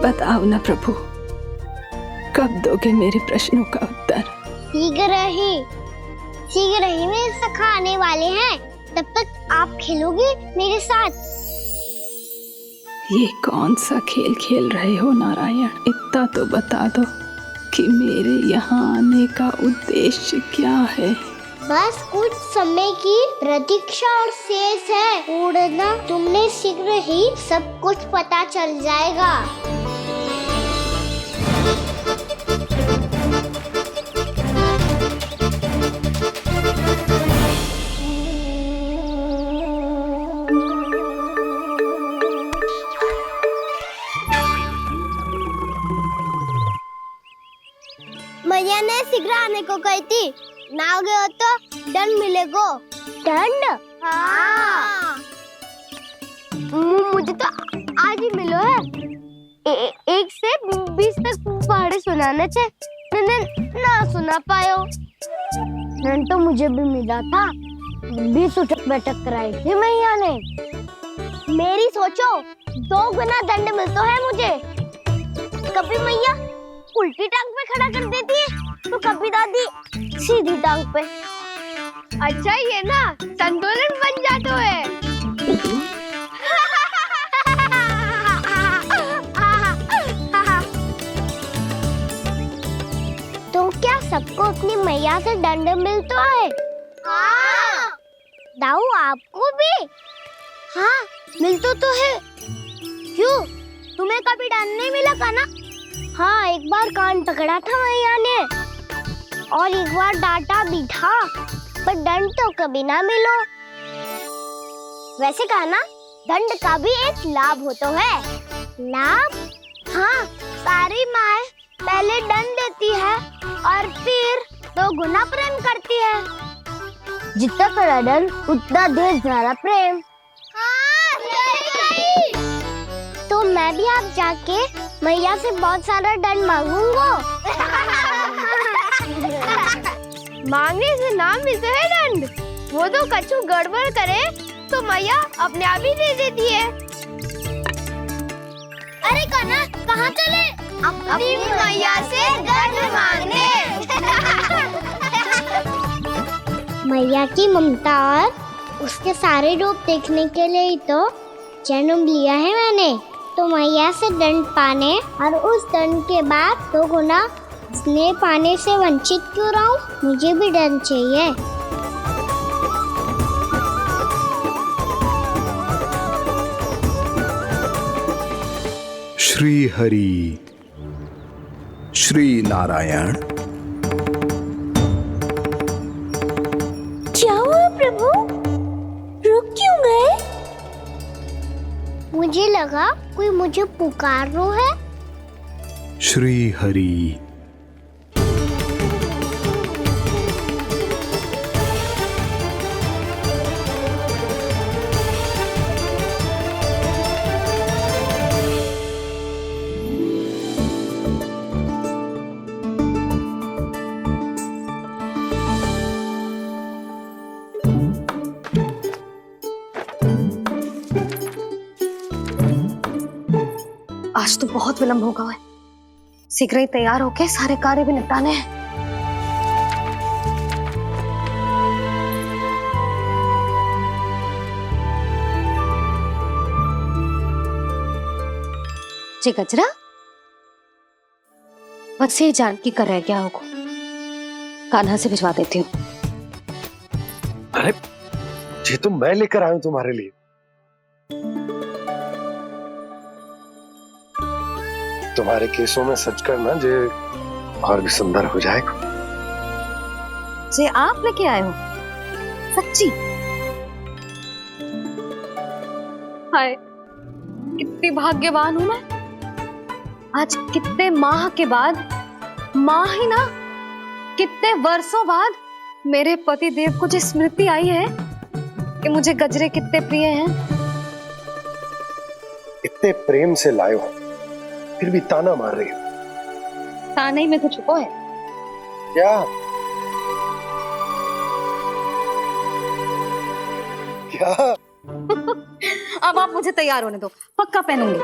बताओ ना प्रभु, कब दोगे मेरे प्रश्नों का उत्तर? शीघ्र ही मेरे सखा आने वाले हैं। तब तक आप खेलोगे मेरे साथ। ये कौन सा खेल खेल रहे हो नारायण? इतना तो बता दो कि मेरे यहाँ आने का उद्देश्य क्या है? बस कुछ समय की प्रतीक्षा और शेष है। उड़ना तुमने शीघ्र ही सब कुछ पता चल जाएगा। मैया ने शीघ्र आने को कही थी, ना आओगे हो तो दंड मिलेगा। दंड? हाँ। मुझे तो आज ही मिलो है। 1 से 20 तक पहाड़े सुनाने चे, ना सुना पायो। दंड तो मुझे भी मिला था, 20 उठक बैठक कराई थी मैया ने। मेरी सोचो, 2 गुना दंड मिलता है मुझे। कभी मैया उल्टी टांग पे खड़ा कर देती है तो कभी दादी सीधी टांग पे। अच्छा ये ना संतुलन बन जाता है। तो क्या सबको अपनी मैया से दंड मिलता है? हाँ। दाऊ आपको भी? हाँ मिलता तो है। क्यों, तुम्हें कभी दंड नहीं मिला था ना? हाँ, एक बार कान पकड़ा था मैया ने और एक बार डांटा भी था, पर दंड तो कभी ना मिलो। वैसे कहा ना, दंड का भी एक लाभ होता है। लाभ? हाँ, सारी माँ पहले दंड देती है और फिर 2 गुना प्रेम करती है। जितना बड़ा दंड उतना ढेर सारा प्रेम। हाँ, सही। तो मैं भी आप जाके मैया से बहुत सारा दंड मांगूंगा। मांगने से ना मिलता है दंड, वो तो कछु गड़बड़ करे तो मैया अपने आप ही दे देती है। अरे कान्हा, कहाँ चले? अपनी मैया से दंड मांगने। मैया की ममता और उसके सारे रूप देखने के लिए ही तो जन्म लिया है मैंने। तो मैया से दंड पाने और उस दंड के बाद 2 गुना स्नेह पाने से वंचित क्यों रहूं? मुझे भी दंड चाहिए। श्री हरि, श्री नारायण। क्या हुआ प्रभु? रुक क्यों गए? मुझे लगा कोई मुझे पुकार रहा है। श्री हरि। आज तो बहुत विलंब होगा है। शीघ्र ही तैयार होके सारे कार्य भी निपटाने हैं। जी गजरा, बस ये जानकी कर रह गया होगा, कान्हा से भिजवा देती हूँ। अरे ये तो मैं लेकर आया हूं तुम्हारे लिए। तुम्हारे केसों में सच करना जे और भी सुंदर हो जाएगा। जे आप लेके आए हो? सच्ची? हाय, कितनी भाग्यवान हूं मैं। आज कितने माह के बाद, माह ही ना, कितने वर्षों बाद मेरे पति देव को जो स्मृति आई है कि मुझे गजरे कितने प्रिय हैं। इतने प्रेम से लाए हो, फिर भी ताना मार रही हो। ताने ही में तो छुपो है। क्या? क्या? अब आप मुझे तैयार होने दो, पक्का पहनूंगी।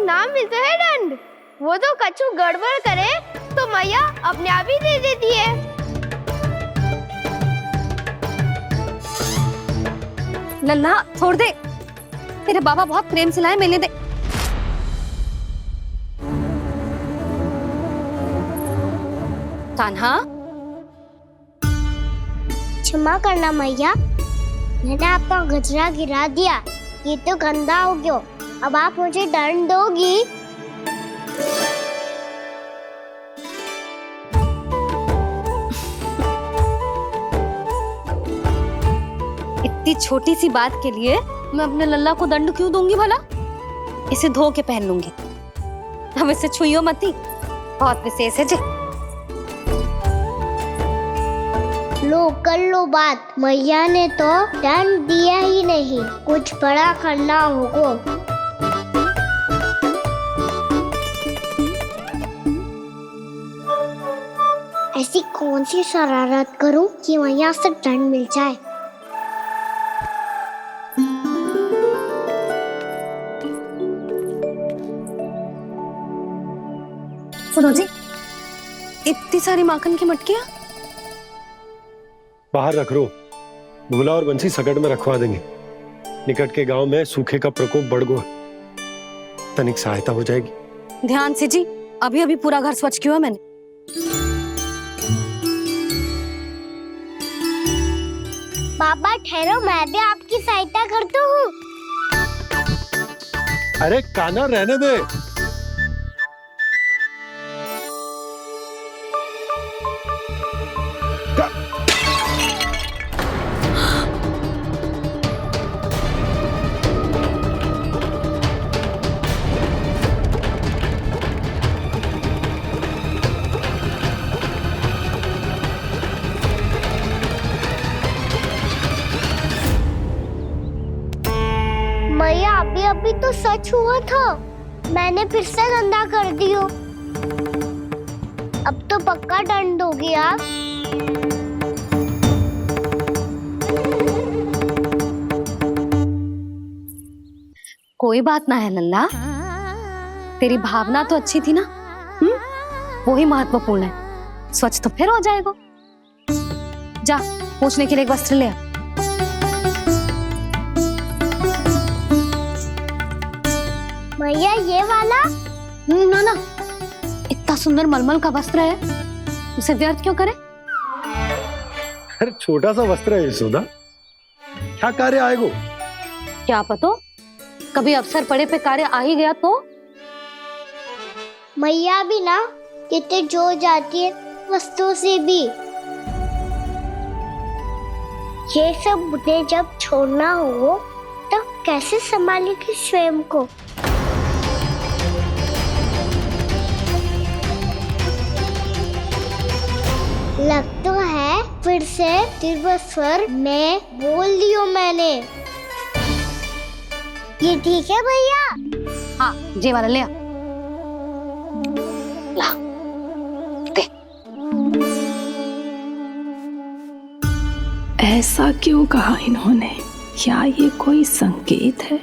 नाम मिलता है दंड। वो तो कछु गड़बड़ करे तो मैया अपने आप ही दे देती है। लल्ला छोड़ दे, तेरे बाबा बहुत प्रेम से लाए, मिलने दे। कान्हा, क्षमा करना मैया, मैंने आपका गजरा गिरा दिया, ये तो गंदा हो गया। अब आप मुझे दंड दोगी? इतनी छोटी सी बात के लिए मैं अपने लल्ला को दंड क्यों दूंगी भला? इसे धो के पहन लूंगी। अब इसे छुइयो मती, बहुत विशेष है जी। लो कर लो बात, मैया ने तो दंड दिया ही नहीं, कुछ बड़ा करना होगा। ऐसी कौन सी शरारत करूं कि मैया से दंड मिल जाए? सुनो जी, इतनी सारी माखन की मटकियां बाहर रख रो, भूला और बंसी सकट में रखवा देंगे। निकट के गांव में सूखे का प्रकोप बढ़ गया, तनिक सहायता हो जाएगी। ध्यान से जी, अभी अभी पूरा घर स्वच्छ किया मैंने। पापा ठहरो, मैं भी आपकी सहायता करता हूँ। अरे कान्हा रहने दे। मैया अभी अभी तो सच हुआ था, मैंने फिर से गंदा कर दियो। अब तो पक्का दंड दोगी आप। कोई बात ना है लल्ला, तेरी भावना तो अच्छी थी ना, वही महत्वपूर्ण है। स्वच्छ तो फिर हो जाएगा। जा पूछने के लिए एक वस्त्र ले आ। मैया ये वाला? ना ना, इतना सुंदर मलमल का वस्त्र है, उसे व्यर्थ क्यों करे? अरे छोटा सा वस्त्र है यशोदा, क्या कार्य आएगा? क्या पता, कभी अवसर पड़े पे कार्य आ ही गया तो? मैया भी ना कितने जो जाती है वस्तुओं से भी। ये सब मुझे जब छोड़ना हो तो कैसे संभालेगी स्वयं को? लग तो है फिर से तिरस्वर में बोल दियो मैंने। ये ठीक है भैया? हाँ, जे वाला ले आ। ला, दे। ऐसा क्यों कहा इन्होंने? क्या ये कोई संकेत है?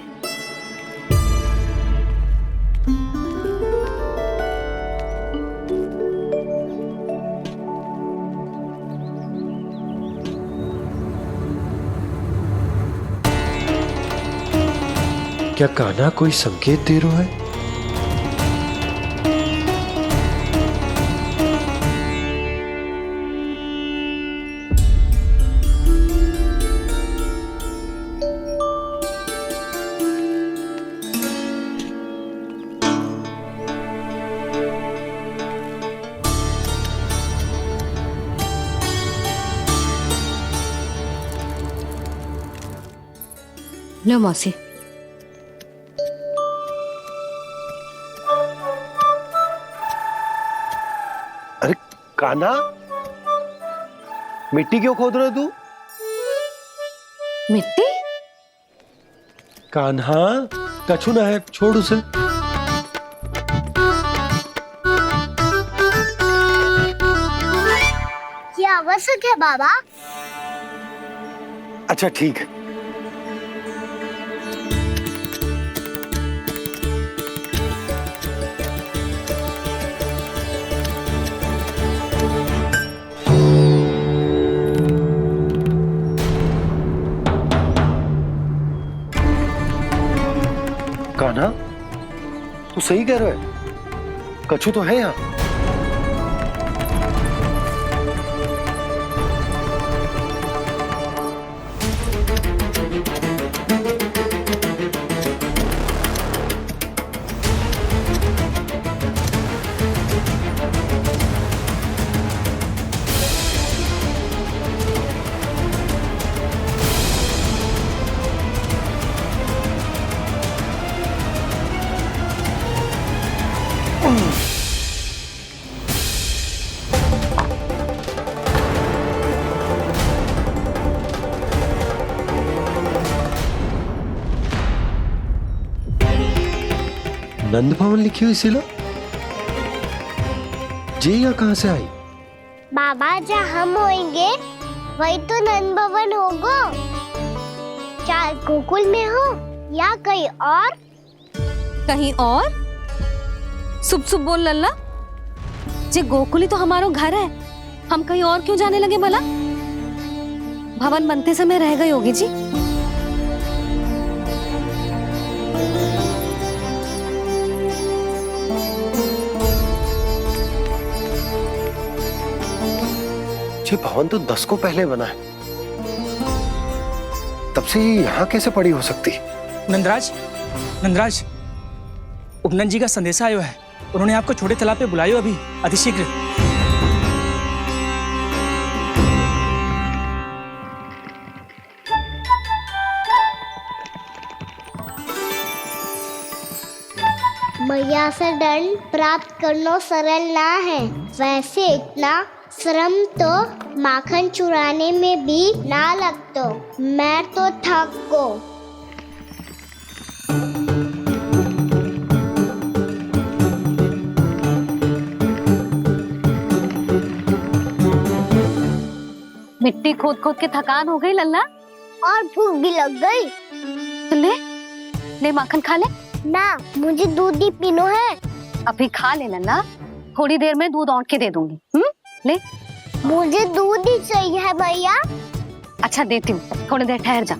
क्या कान्हा कोई संकेत दे रहा है? लो मौसी। अरे कान्हा, मिट्टी क्यों खोद रहे तू? मिट्टी? कान्हा, कछु ना है, छोड़ उसे। ये आवश्यक है बाबा। अच्छा ठीक है। तू सही कह रहा है, कछु तो है यहाँ। नंद भवन लिखी हुई सिला, जी यहाँ कहाँ से आई? बाबा जहाँ हम होंगे वही तो नंद भवन होगा। चाहे गोकुल में हो या कहीं और। कहीं और? सुब सुब बोल लल्ला, जे गोकुली तो हमारो घर है, हम कहीं और क्यों जाने लगे भला? भवन बनते समय रह गई होगी जी। ये भवन तो 10 को पहले बना है, तब से ये यहाँ कैसे पड़ी हो सकती? नंदराज, नंदराज, उपनंद जी का संदेशा आयो है। उन्होंने आपको छोटे तालाब पे बुलायो अभी, अतिशीघ्र। मैया से दंड प्राप्त करना सरल ना है। वैसे इतना श्रम तो माखन चुराने में भी ना लगतो। मैं तो थक गो। मिट्टी खोद खोद के थकान हो गई लल्ला, और भूख भी लग गई। तो ले माखन खा ले। ना, मुझे दूध ही पीनो है। अभी खा ले लल्ला, थोड़ी देर में दूध औंट के दे दूंगी। ले। मुझे दूध ही चाहिए है भैया। अच्छा देती हूँ, थोड़ी देर ठहर जा।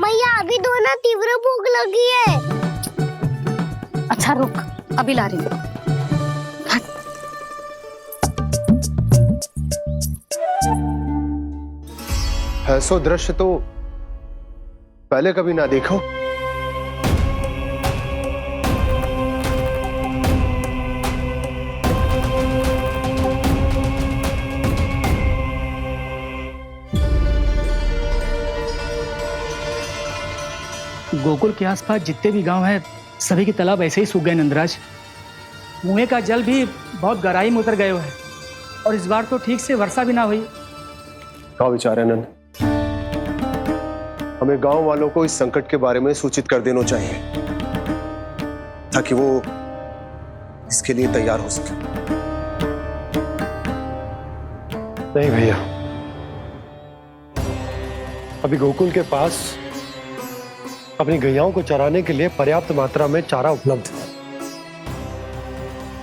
मैया अभी तो ना तीव्र भूख लगी है। अच्छा रुक, अभी ला रही हूँ। ऐसा दृश्य तो पहले कभी ना देखो। गोकुल के आसपास जितने भी गांव हैं, सभी के तालाब ऐसे ही सूख गए नंदराज। कुएं का जल भी बहुत गहराई में उतर गए है, और इस बार तो ठीक से वर्षा भी ना हुई। क्या विचार है नंद? हमें गांव वालों को इस संकट के बारे में सूचित कर देना चाहिए, ताकि वो इसके लिए तैयार हो सके। नहीं भैया, अभी गोकुल के पास अपनी गैयाओं को चराने के लिए पर्याप्त मात्रा में चारा उपलब्ध है।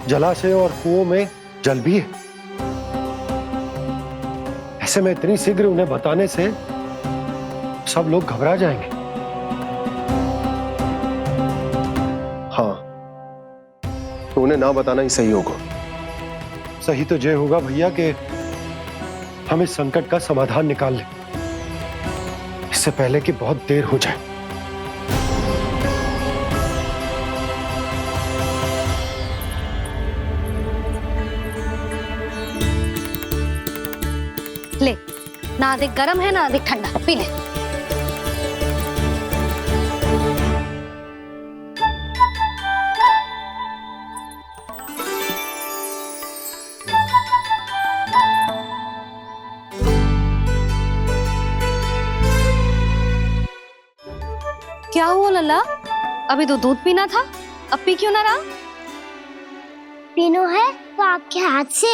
जलाशय और कुओं में जल भी है। ऐसे में इतनी शीघ्र उन्हें बताने से सब लोग घबरा जाएंगे। हाँ, तो उन्हें ना बताना ही सही होगा। सही तो ये होगा भैया कि हम इस संकट का समाधान निकाल लें, इससे पहले कि बहुत देर हो जाए। ले, ना अधिक गर्म है ना अधिक ठंडा, पी ले। क्या हुआ लल्ला? अभी तो दूध पीना था, अब पी क्यों ना रहा? पीनो है तो आपके हाथ से।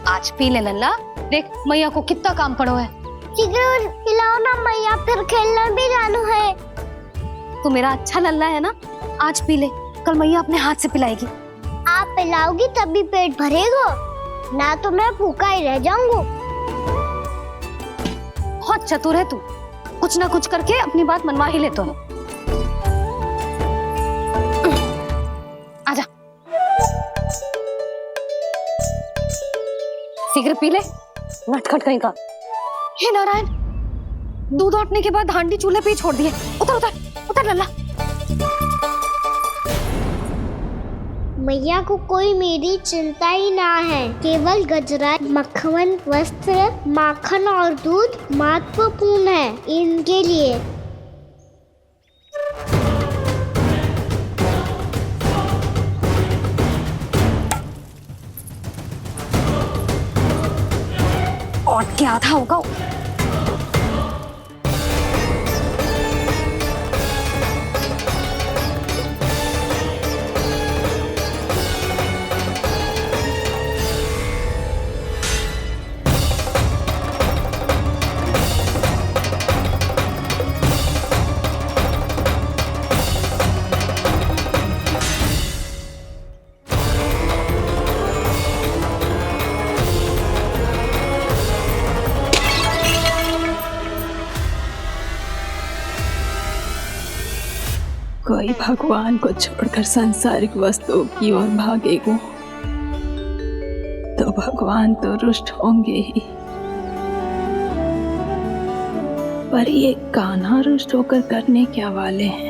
आज पी ले लल्ला, देख मैया को कितना काम पड़ो है। शीघ्र पिलाओ ना मैया, फिर खेलने भी जानो है। तू मेरा अच्छा लल्ला है ना, आज पी ले, कल मैया अपने हाथ से पिलाएगी। आप पिलाओगी तभी पेट भरेगा। ना तो मैं भूखा ही रह जाऊंगा। बहुत चतुर है तू, कुछ ना कुछ करके अपनी बात मनवा ही लेता है। आजा, शीघ्र पी ले, नटखट कहीं का। हे नारायण, दूध औटने के बाद हांडी चूल्हे पे ही छोड़ दिए। उतर उतर उतर लल्ला। मैया को कोई मेरी चिंता ही ना है। केवल गजरा, मक्खन, वस्त्र, माखन और दूध महत्वपूर्ण है इनके लिए। और क्या था होगा। कोई भगवान को छोड़कर सांसारिक वस्तुओं की ओर भागेगा तो भगवान तो रुष्ट होंगे ही, पर ये कान्हा रुष्ट होकर करने क्या वाले हैं।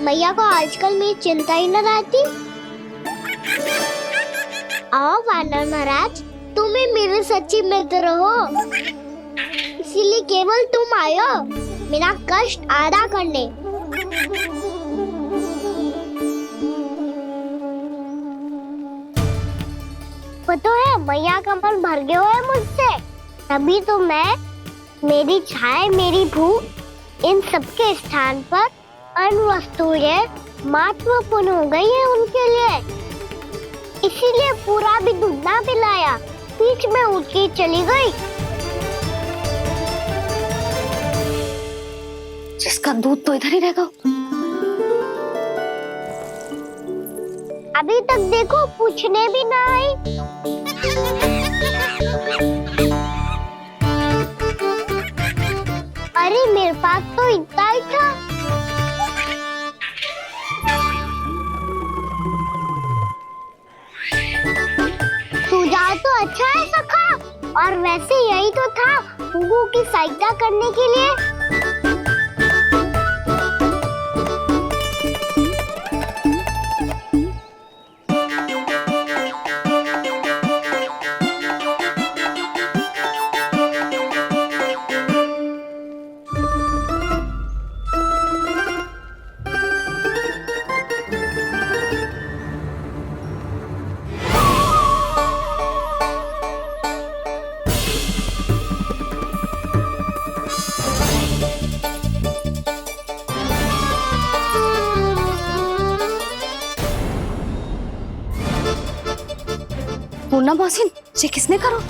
मैया को आजकल मेरी चिंता ही न रहती। आओ वानर महाराज, तुम्हें मेरे सच्ची मित्र हो, इसीलिए केवल तुम आयो मेरा कष्ट आधा करने। पता है मैया का मन भर गया है मुझसे, तभी तो मैं, मेरी छाया, मेरी भूख, इन सबके स्थान पर अन्य वस्तुएं महत्वपूर्ण हो गई है उनके लिए। इसीलिए पूरा भी दूध ना पिलाया, बीच में उठ के चली गई। जिसका दूध तो इधर ही रहेगा। अभी तक देखो पूछने भी ना आई। अरे मेरे पास तो इतना ही था। सुझाव तो अच्छा है सखा, और वैसे यही तो था हुगू की सहायता करने के लिए। पूर्णा मौसी, ये किसने करो?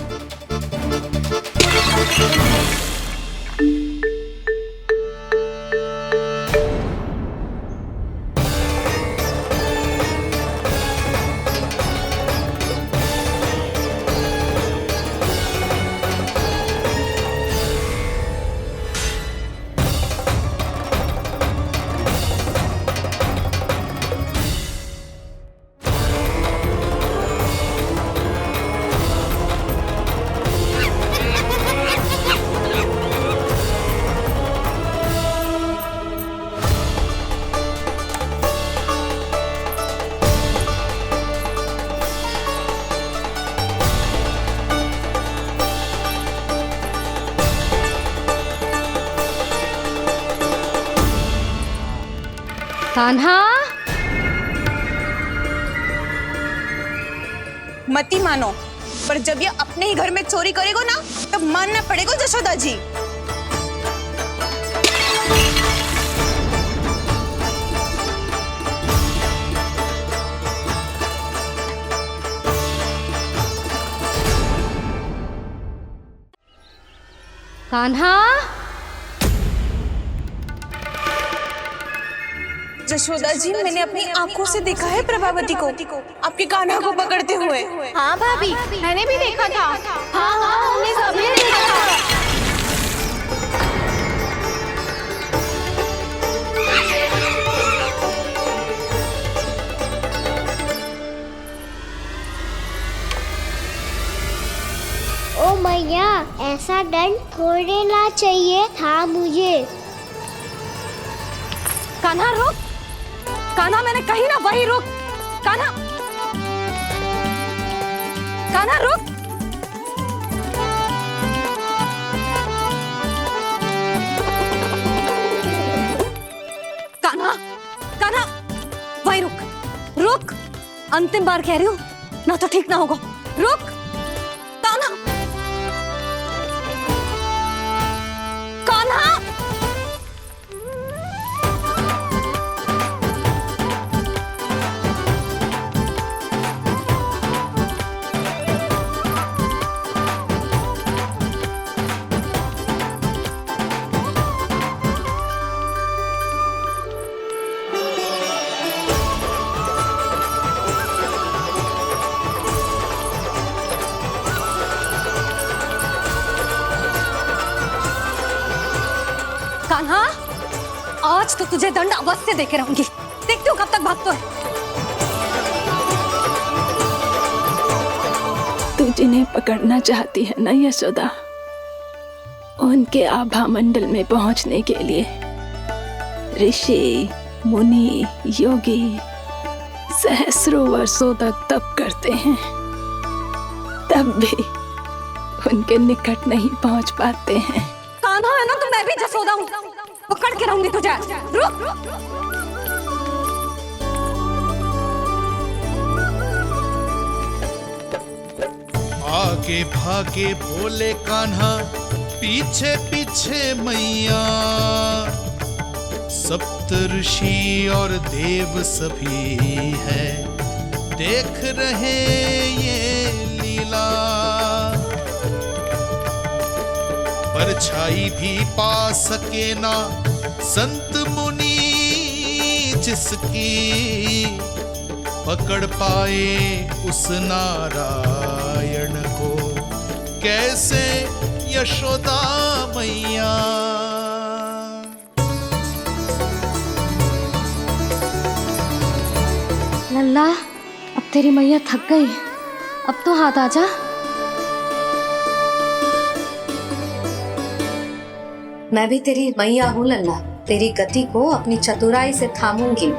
कान्हा, मत ही मानो, पर जब ये अपने ही घर में चोरी करेगा ना तब मानना पड़ेगा जशोदा जी। कान्हा, जशोदा जी, मैंने अपनी आंखों से देखा है प्रभावती को आपके कान्हा को पकड़ते हुए। हाँ भाभी, मैंने भी देखा था। हाँ हाँ, हमने सबने देखा था। ओ मैया, ऐसा दंड थोड़े ना चाहिए था मुझे। कान्हा रुक, कान्हा मैंने कही ना वही रुक। कान्हा, कान्हा रुक। कान्हा, कान्हा वही रुक, रुक। अंतिम बार कह रही हूँ ना तो ठीक ना होगा। रुक कान्हा, कान्हा। कान्हा, आज तो तुझे दंड अवश्य देके रहूंगी। देखती हूँ कब तक भागता है। तू जिन्हें पकड़ना चाहती है ना यशोदा, उनके आभा मंडल में पहुंचने के लिए ऋषि, मुनि, योगी सहस्रों वर्षों तक तप करते हैं, तब भी उनके निकट नहीं पहुंच पाते हैं। कान्हा है ना तो मैं भी जसोदा हूँ, पकड़ के रहूंगी तुझे। रुक। आगे भागे भोले कान्हा, पीछे पीछे मैया, सप्त ऋषि और देव सभी है देख रहे ये लीला। परछाई भी पा सके ना संत मुनि जिसकी, पकड़ पाए उस नारायण को कैसे यशोदा मैया। लल्ला, अब तेरी मैया थक गई, अब तो हाथ आजा। मैं भी तेरी मैया हूँ लल्ला, तेरी गति को अपनी चतुराई से थामूंगी।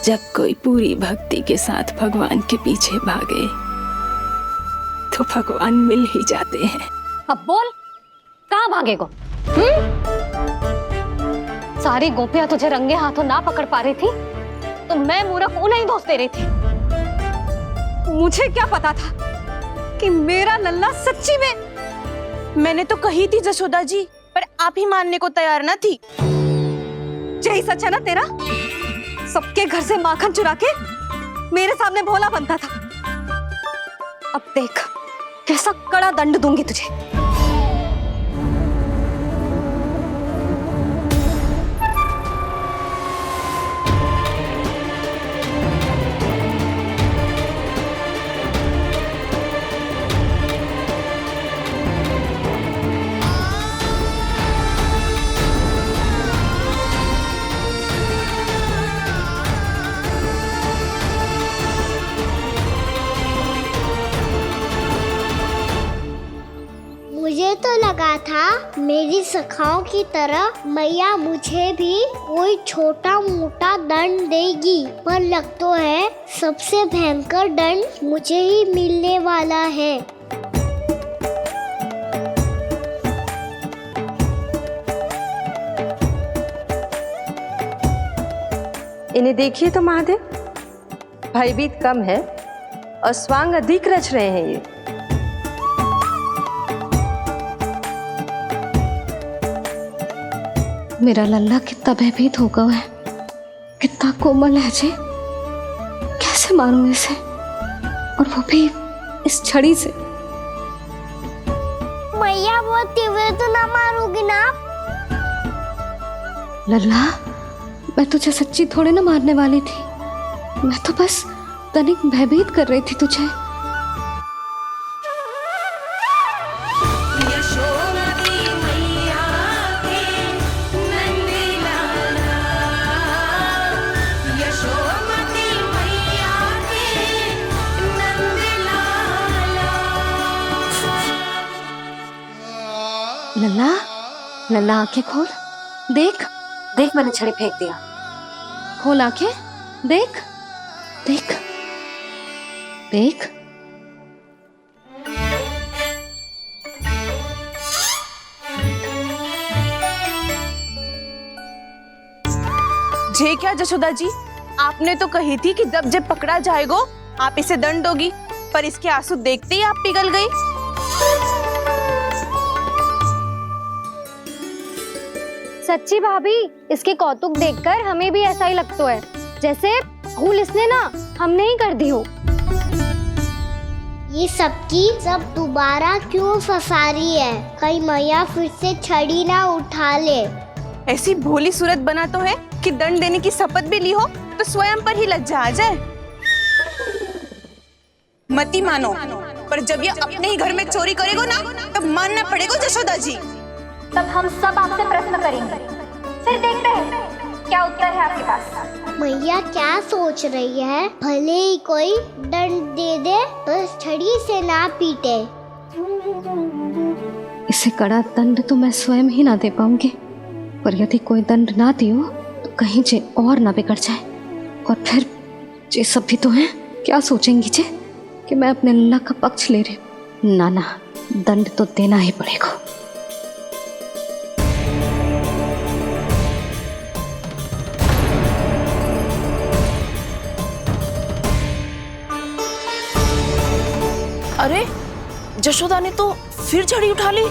जब कोई पूरी भक्ति के साथ भगवान के पीछे भागे तो भगवान मिल ही जाते हैं। अब बोल, कहाँ भागेगा? सारी गोपियां तुझे रंगे हाथों ना पकड़ पा रही थी तो मैं मूर्ख उन्हें ही दोष दे रही थी। मुझे क्या पता था कि मेरा लल्ला सच्ची में। मैंने तो कही थी जशोदा जी, पर आप ही मानने को तैयार न थी। यही सच है ना तेरा? सबके घर से माखन चुरा के मेरे सामने भोला बनता था। अब देख कैसा कड़ा दंड दूंगी तुझे। था मेरी सखाओं की तरह मैया मुझे भी कोई छोटा मोटा दंड देगी, पर लग तो है सबसे भयंकर दंड मुझे ही मिलने वाला है। इन्हें देखिए तो महादेव, भयभीत कम है और स्वांग अधिक रच रहे हैं ये। मेरा लल्ला कितना भयभीत होगा है, कितना कोमल है जी। कैसे मारूं इसे, और वो भी इस छड़ी से। मैया बहुत तीव्र तो ना मारोगी ना आप? लल्ला, मैं तुझे सच्ची थोड़े ना मारने वाली थी, मैं तो बस तनिक भयभीत कर रही थी तुझे। लल्ला, लल्ला आंखें खोल, देख देख मैंने छड़ी फेंक दिया। खोल आंखें, देख देख देख। जे क्या जशोदा जी, आपने तो कही थी कि जब पकड़ा जाएगा आप इसे दंड दोगी, पर इसके आंसू देखते ही आप पिघल गई। सच्ची भाभी, इसके कौतुक देखकर हमें भी ऐसा ही लगता है, जैसे भूल इसने ना हमने ही कर दी हो। ये सबकी सब दोबारा क्यों फंसा रही है? कहीं मैया फिर से छड़ी ना उठा ले। ऐसी भोली सूरत बना तो है कि दंड देने की शपथ भी ली हो तो स्वयं पर ही लज्जा आ जाए। मती मानो, पर जब ये अपने ही घर में चोरी करेगो ना, तब मानना पड़ेगा जशोदा जी। तब हम सब आपसे प्रश्न करेंगे, फिर देखते हैं क्या उत्तर है आपके पास। मैया क्या सोच रही है? भले ही कोई दंड दे दे तो छड़ी से ना पीटे। इसे कड़ा दंड तो मैं स्वयं ही ना दे पाऊंगी, पर यदि कोई दंड ना दियो तो कहीं जे और ना बिगड़ जाए, और फिर जे सब भी तो हैं, क्या सोचेंगी जे कि मैं अपने लल्ला का पक्ष ले रही हूँ। ना ना, दंड तो देना ही पड़ेगा। अरे जशोदा ने तो फिर छड़ी उठा ली।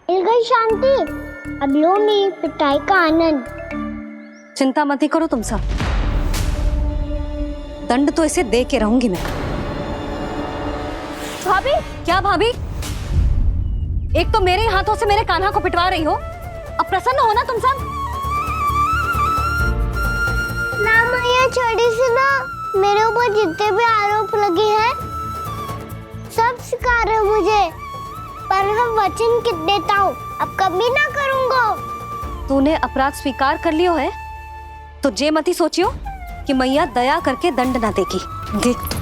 मिल गई शांति, अब लो मेरी पिटाई का आनंद। चिंता मत ही करो तुम सब, दंड तो इसे दे के रहूंगी मैं। भाभी, क्या भाभी? एक तो मेरे हाथों से मेरे कान्हा को पिटवा रही हो, अब प्रसन्न हो ना तुम सब? ना मैया, छड़ी से ना मेरे ऊपर जितने भी आरोप लगे हैं सब स्वीकार है मुझे, पर हम वचन देता हूँ अब कभी ना करूँगा। तूने अपराध स्वीकार कर लियो है तो जे मती सोचियो कि मैया दया करके दंड ना देगी। देख तू।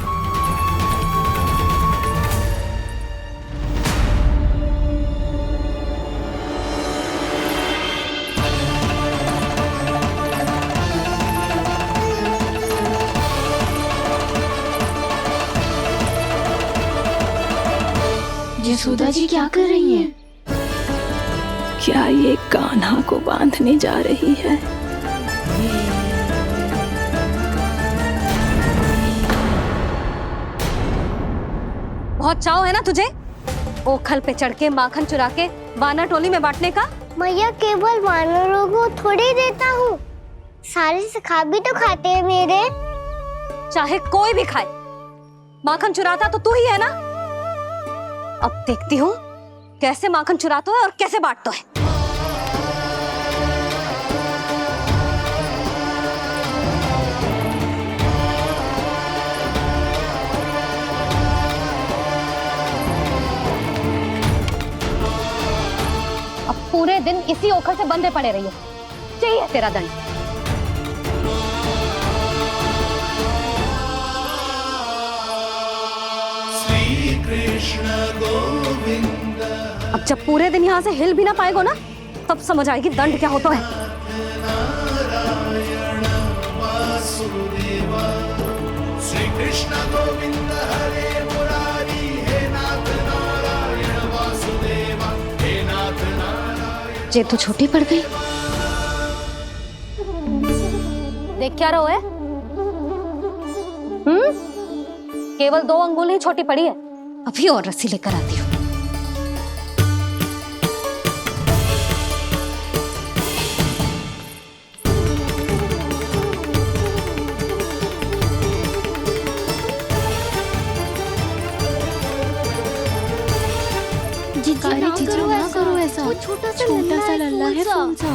यशोदा जी क्या कर रही हैं? क्या ये कान्हा को बांधने जा रही है? बहुत चाव है ना तुझे ओखल पे चढ़ के माखन चुरा के वानर टोली में बांटने का? मैया, केवल वानरों को थोड़ी देता हूँ, सारे सखा भी तो खाते हैं मेरे। चाहे कोई भी खाए, माखन चुराता तो तू ही है ना। अब देखती हूँ कैसे माखन चुराता है और कैसे बांटता है। अब पूरे दिन इसी ओखर से बंधे पड़े रहिए। चाहिए तेरा दंड। श्री कृष्ण गोविंद अब जब पूरे दिन यहाँ से हिल भी ना पाएगो ना, तब समझ आएगी दंड क्या होता है। नारायण वासुदेव श्री कृष्ण गोविंद हरे मुरारी हे नाथ नारायण वासुदेव हे नाथ नारायण। जे तो छोटी पड़ गई। देख क्या रहो है? केवल 2 अंगुल ही छोटी पड़ी है। अभी और रस्सी लेकर आती हूँ। जीजू ना करो ऐसा। वो छोटा सा लल्ला है कौन सा?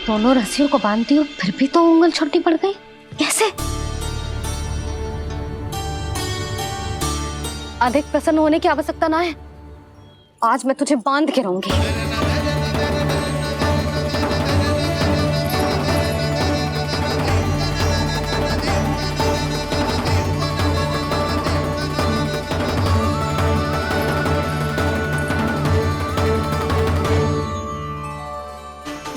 दोनों रस्सियों को बांधती हूँ, फिर भी तो उंगल छोटी पड़ गई। कैसे? अधिक प्रसन्न होने की आवश्यकता ना है। आज मैं तुझे बांध के रहूंगी।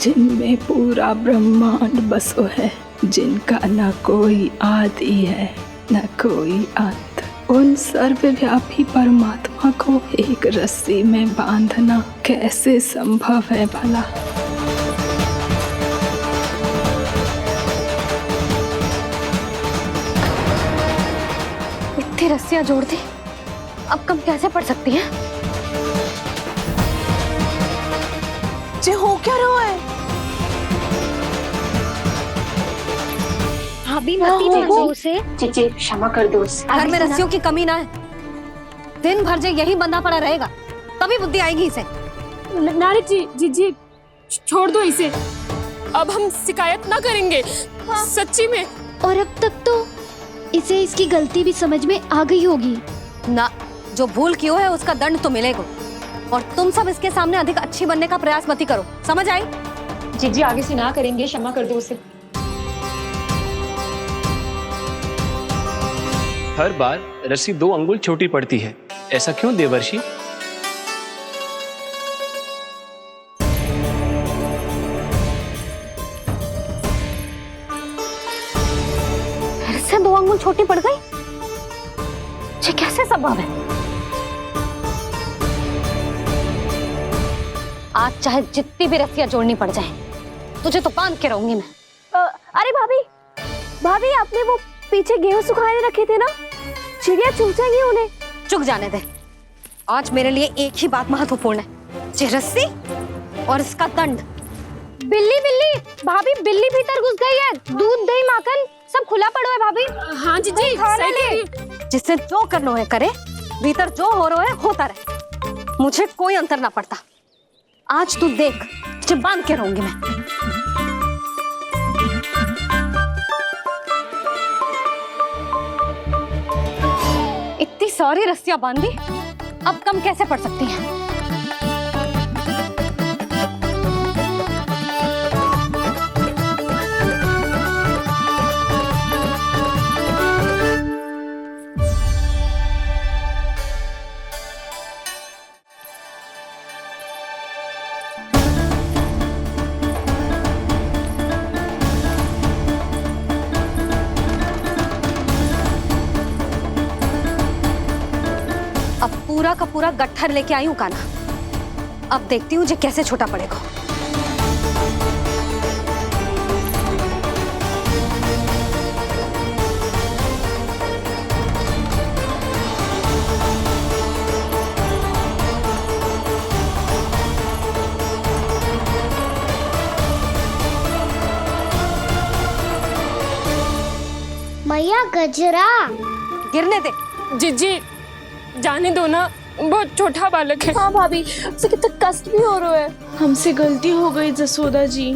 जिनमें पूरा ब्रह्मांड बसो है, जिनका न कोई आदि है न कोई अंत, उन सर्वव्यापी परमात्मा को एक रस्सी में बांधना कैसे संभव है भला? इतनी रस्सियां जोड़ दी, अब कम कैसे पड़ सकती हैं? जे हो क्या रहा है? भाभी उसे क्षमा कर दो उसे। घर में रस्सियों की कमी ना है। दिन भर जे यही बंधा पड़ा रहेगा, तभी बुद्धि आएगी इसे। नारी जी छोड़ दो इसे। अब हम शिकायत ना करेंगे। सच्ची में। और अब तक तो इसे इसकी गलती भी समझ में आ गई होगी ना। जो भूल क्यों है उसका दंड तो मिलेगा। और तुम सब इसके सामने अधिक अच्छी बनने का प्रयास मत ही करो, समझ आई? जी आगे से ना करेंगे, क्षमा कर दो उसे। हर बार रस्सी 2 अंगुल छोटी पड़ती है, ऐसा क्यों देवर्षि? फिर से 2 अंगुल छोटी पड़ गई? ये कैसे संभव है? आज चाहे जितनी भी रस्सियां जोड़नी पड़ जाए, तुझे तो बांध के रहूंगी मैं। अरे भाभी आपने वो पीछे गेहूं सुखाने रखे थे ना, चिड़िया चुग जाएंगी उन्हें। चुक जाने दे। आज मेरे लिए एक ही बात महत्वपूर्ण है, ये रस्सी और इसका दंड। बिल्ली भाभी, बिल्ली भीतर घुस गई है। दूध दही माखन सब खुला पड़ा है भाभी। हाँ जी सही कह रही है। जिससे जो करना है करे, भीतर जो हो रहा है होता रहे, मुझे कोई अंतर ना पड़ता। आज तू देख, तुझे बांध के रहूंगी मैं। इतनी सारी रस्सियां बांधी, अब कम कैसे पड़ सकती हैं? अब पूरा का पूरा गट्ठर लेके आई हूं काना। अब देखती हूँ जे कैसे छोटा पड़ेगा। मैया गजरा। गिरने दे। जीजी जाने दो ना, बहुत छोटा बालक है। हाँ भाभी, उसे कितना कष्ट भी हो रहा है। हमसे गलती हो गई जसोदा जी।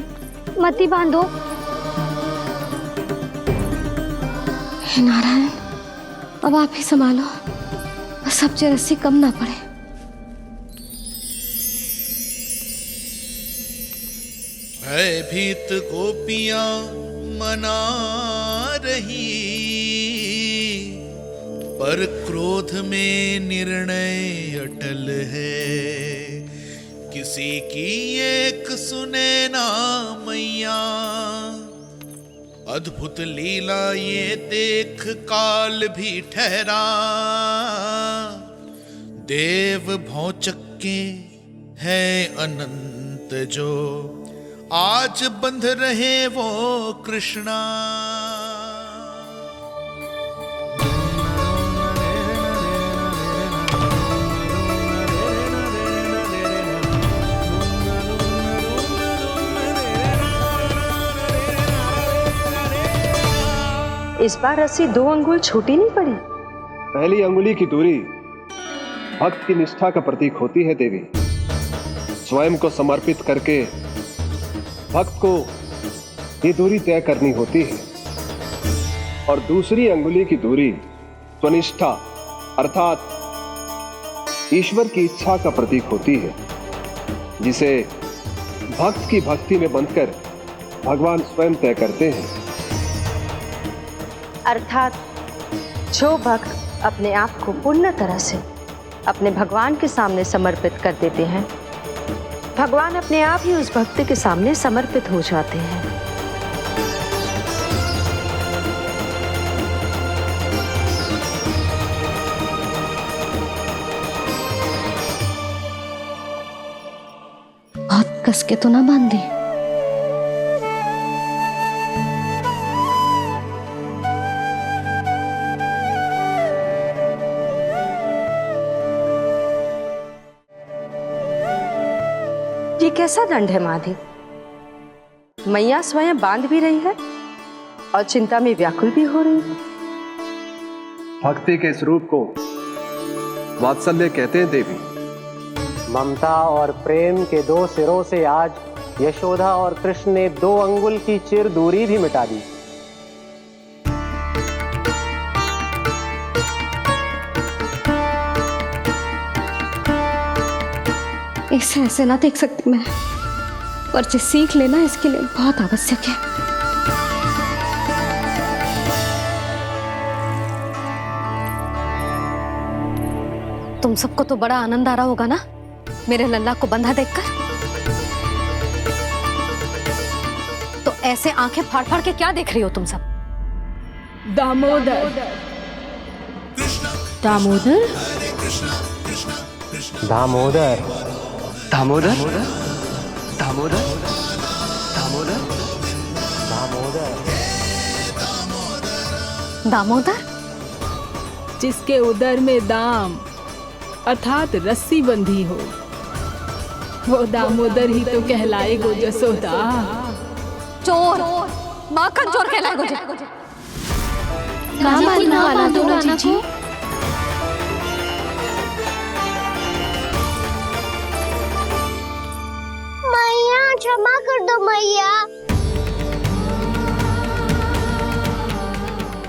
मती बांधो। हे नारायण, अब आप ही संभालो, बस सबसे रस्सी कम ना पड़े। भयभीत गोपियां मना रही, पर क्रोध में निर्णय अटल है। किसी की एक सुने ना मैया, अद्भुत लीला ये देख काल भी ठहरा। देव भौचक्के है अनंत जो, आज बंध रहे वो कृष्णा। इस बार रस्सी 2 अंगुल छोटी नहीं पड़ी। पहली अंगुली की दूरी भक्त की निष्ठा का प्रतीक होती है देवी। स्वयं को समर्पित करके भक्त को ये दूरी तय करनी होती है। और दूसरी अंगुली की दूरी स्वनिष्ठा अर्थात ईश्वर की इच्छा का प्रतीक होती है, जिसे भक्त की भक्ति में बंधकर भगवान स्वयं तय करते हैं। अर्थात जो भक्त अपने आप को पूर्ण तरह से अपने भगवान के सामने समर्पित कर देते हैं, भगवान अपने आप ही उस भक्त के सामने समर्पित हो जाते हैं। बहुत कस के तो ना बांधी। ये कैसा दंड है माधी? मैया स्वयं बांध भी रही है और चिंता में व्याकुल भी हो रही है। भक्ति के इस रूप को वात्सल्य कहते हैं देवी। ममता और प्रेम के 2 सिरों से आज यशोदा और कृष्ण ने 2 अंगुल की चिर दूरी भी मिटा दी। इसे ऐसे ना देख सकती मैं, पर जो सीख लेना इसके लिए बहुत आवश्यक है। तुम सबको तो बड़ा आनंद आ रहा होगा ना मेरे लल्ला को बंधा देखकर। तो ऐसे आंखें फाड़ फाड़ के क्या देख रही हो तुम सब? दामोदर। दामोदर? दामोदर। दामोदर दामोदर दामोदर दामोदर। दामोदर जिसके उदर में दाम अर्थात रस्सी बंधी हो, वो दामोदर ही तो कहलाएगो जसोदा। चोर, माखन चोर कहलाएगो जी। ना बांधो राना को। मैया क्षमा कर दो मैया।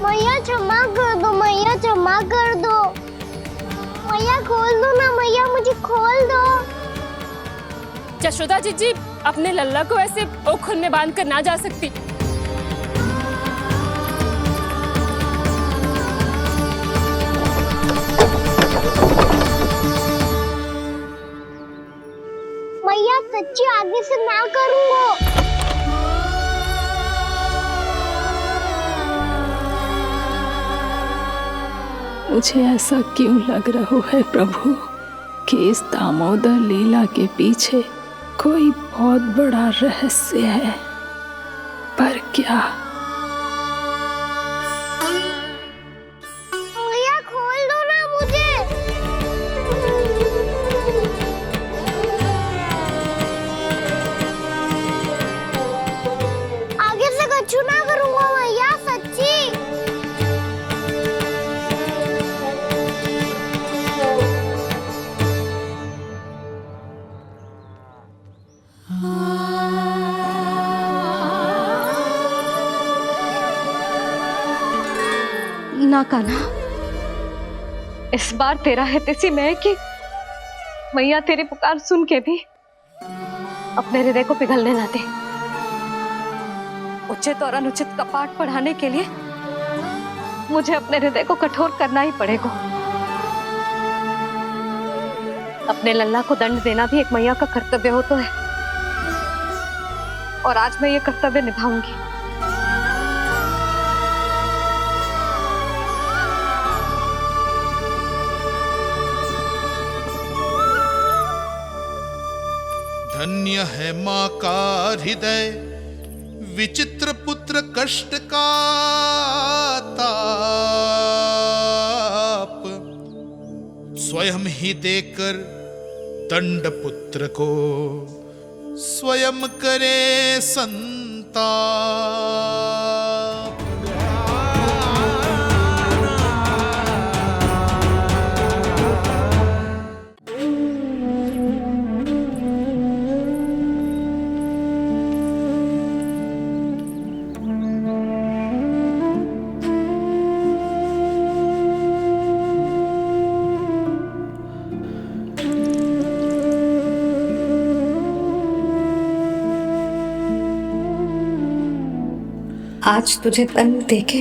मैया क्षमा कर दो, मैया क्षमा कर दो। मैया खोल दो ना मैया, मुझे खोल दो। यशोदा जीजी अपने लल्ला को ऐसे ओखल में बांध कर ना जा सकती। मैया सच्ची आगे से ना करूंगा। मुझे ऐसा क्यों लग रहा है प्रभु कि इस दामोदर लीला के पीछे कोई बहुत बड़ा रहस्य है, पर क्या? मैया खोल दो ना मुझे। आगे से कछु ना करूंगा मैया, सच्ची। ना कान्हा। इस बार तेरा हित इसी में है कि मैया तेरी पुकार सुन के भी अपने हृदय को पिघलने ना दे। उचित और अनुचित का पाठ पढ़ाने के लिए मुझे अपने हृदय को कठोर करना ही पड़ेगा। अपने लल्ला को दंड देना भी एक मैया का कर्तव्य हो तो है, और आज मैं ये कर्तव्य निभाऊंगी। धन्य है माँ का हृदय, विचित्र पुत्र कष्ट का ताप, स्वयं ही देकर दंड पुत्र को स्वयं करे संताप। आज तुझे दंड देके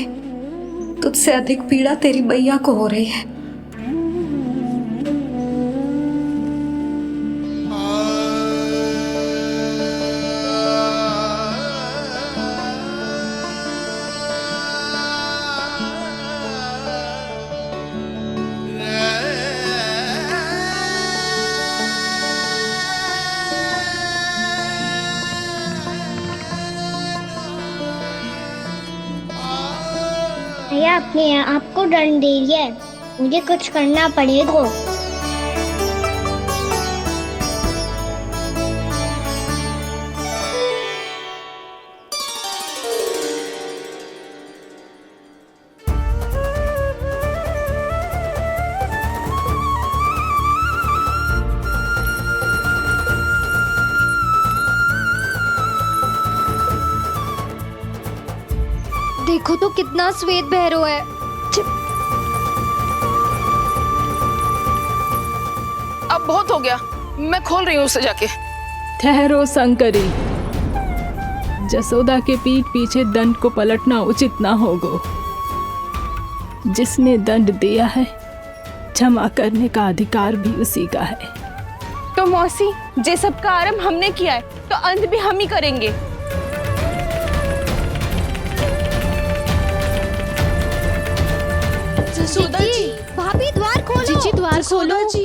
तुझसे अधिक पीड़ा तेरी मैया को हो रही है। भैया अपने आपको दंड दे रही है, मुझे कुछ करना पड़ेगा। देखो तो कितना श्वेत भैरव है। अब बहुत हो गया, मैं खोल रही हूँ उसे जाके। ठहरो शंकरी, जसोदा के पीठ पीछे दंड को पलटना उचित ना होगा। जिसने दंड दिया है, क्षमा करने का अधिकार भी उसी का है। तो मौसी, जे सब का आरंभ हमने किया है तो अंत भी हम ही करेंगे। जसोदा जी, भाभी द्वार खोलो। जीजी द्वार खोलो। जी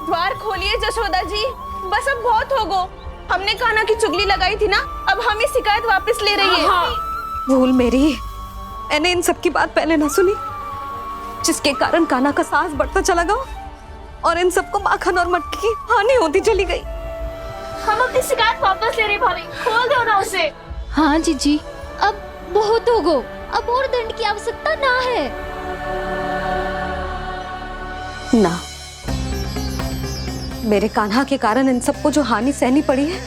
द्वार खोलिए जसोदा जी, बस अब बहुत हो गो। हमने कान्हा की चुगली लगाई थी ना, अब हम ये शिकायत वापस ले रही है। भूल मेरी, मैंने इन सब की बात पहले ना सुनी, जिसके कारण कान्हा का साहस बढ़ता चला गया और इन सबको माखन और मटकी की हानि होती चली गई। हम अपनी शिकायत वापस ले रहे भाभी, खोल दो ना उसे। हाँ जीजी, अब बहुत हो गो, अब और दंड की आवश्यकता ना है। ना, मेरे कान्हा के कारण इन सबको जो हानि सहनी पड़ी है,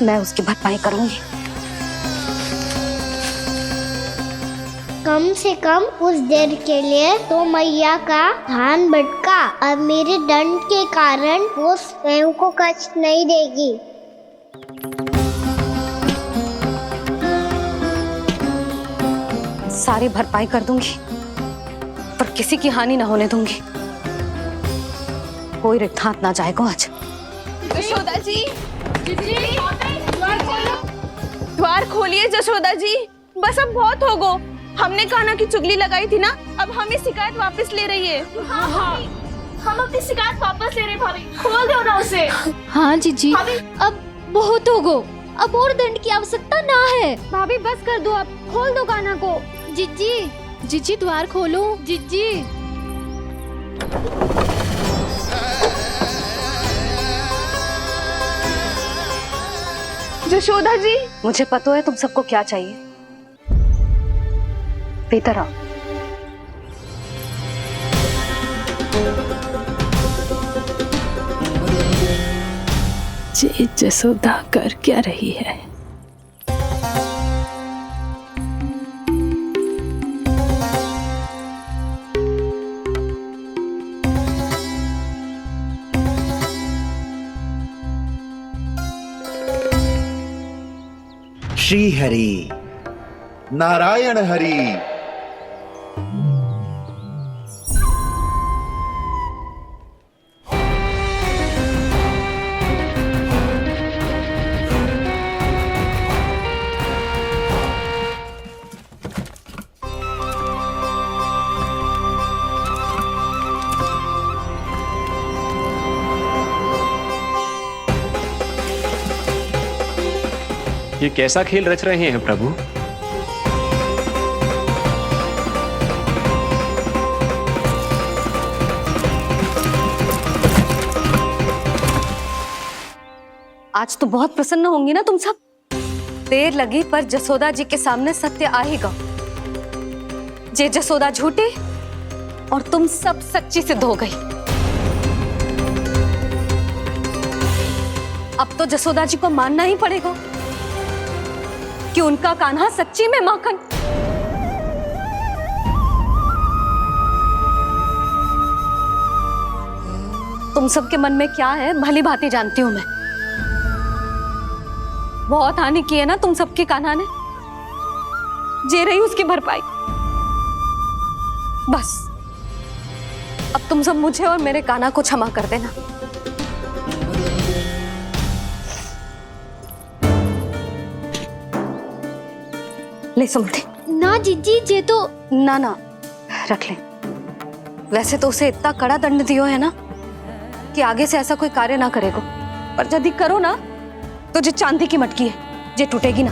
मैं उसकी भरपाई करूंगी। कम से कम उस देर के लिए तो मैया का ध्यान भटका, अब मेरे दंड के कारण वो स्वयं को कष्ट नहीं देगी। सारी भरपाई कर दूंगी, पर किसी की हानि ना होने दूंगी। कोई रिक्त हाथ ना जाएगा आज। जसोदा जी, द्वार खोलिए जसोदा जी, बस अब बहुत हो गो। हमने कान्हा की चुगली लगाई थी ना, अब हम ये शिकायत वापस ले रही है। हम अपनी शिकायत वापस ले रहे भाभी, खोल दो ना उसे। हाँ जीजी, अब बहुत हो गो, अब और दंड की आवश्यकता ना है। भाभी बस कर दो, आप खोल दो कान्हा को। जीजी, जीजी द्वार खोलो। जीजी जशोदा जी, मुझे पता है तुम सबको क्या चाहिए। भीतर आओ। ये जसोदा कर क्या रही है? श्री हरि, नारायण हरि। ये कैसा खेल रच रहे हैं प्रभु? आज तो बहुत प्रसन्न होंगी ना तुम सब। देर लगी पर जसोदा जी के सामने सत्य आएगा। जे जसोदा झूठी और तुम सब सच्ची सिद्ध हो गई। अब तो जसोदा जी को मानना ही पड़ेगा कि उनका कान्हा सच्ची में माखन। तुम सबके मन में क्या है भली भांति जानती हूं मैं। बहुत हानि की है ना तुम सबके कान्हा ने। जे रही उसकी भरपाई। बस अब तुम सब मुझे और मेरे कान्हा को क्षमा कर देना। ले सुमति। ना जीजी, जे तो ना रख ले। वैसे तो उसे इतना कड़ा दंड दियो है ना कि आगे से ऐसा कोई कार्य ना करेगा। पर यदि करो ना तो जो चांदी की मटकी है जे टूटेगी ना।